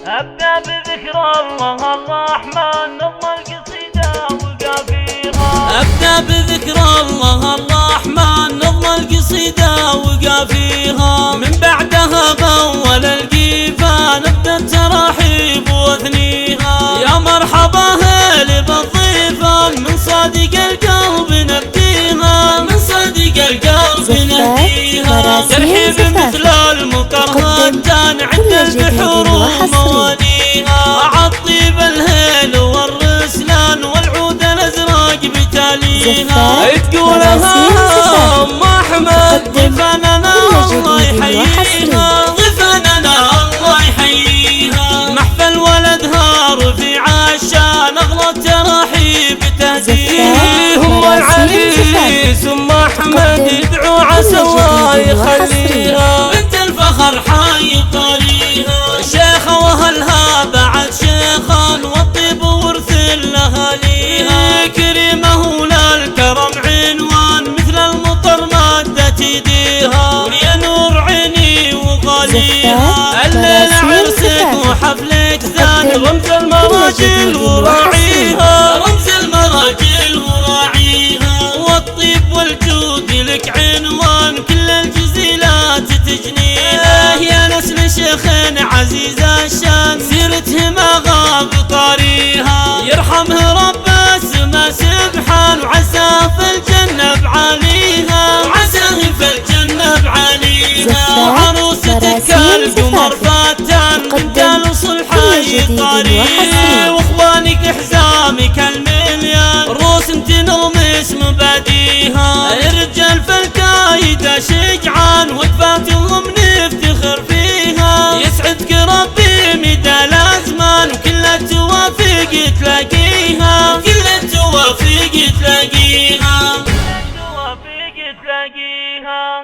أبدأ بذكر الله الرحمن نظم القصيدة وقافيها. أبدأ بذكر الله الرحمن نظم القصيدة وقافيها. من بعدها بأول القيفة نبدأ التراحيب واثنيها. يا مرحبا هلا بالضيفة من صادق القلب نبديها. من صادق القلب نبديها. ترحيب مثل المطرات عند البحور وموانيها. عالطيب الهيل والرسلان والعود الازرق بتاليها. تقولها ام احمد ضيفاننا الله يحييها. ضيفاننا الله يحييها. محفل ولدها رفيع الشان اغلى التراحيب تهديه. ام العريس ام احمد يدعو عسى الله يخليها. بنت الفخر حي طريقها. شيخة واهلها بعد شيخان والطيب ورث لاهاليها. كريمة وللكرم عنوان مثل المطر مادت يديها. ويا نور عيني وغاليها. الليلة عرسك وحفلك زان رمز المراجل وراعيها. رمز المراجل وراعيها. والطيب والجود لك عنوان كل الجزيلات تجنيها. يا نسل شيخ عزيز الشان سيرته ما غاب طاريها. يرحمه رب السما سبحان وعساه في الجنة بعاليها. وعساه في الجنة بعاليها. وعروستك القمر فتان قدال صلحي طاريها. واخوانك حزامك المليان روس تنغمس مباديها. الرجال في الكايدة شجعان وقفاتهم نفتخر فيها. يسعدك ربي مدى الازمان وكل التوافق تلاقيها. كل التوافق تلاقيها. التوافق تلاقيها.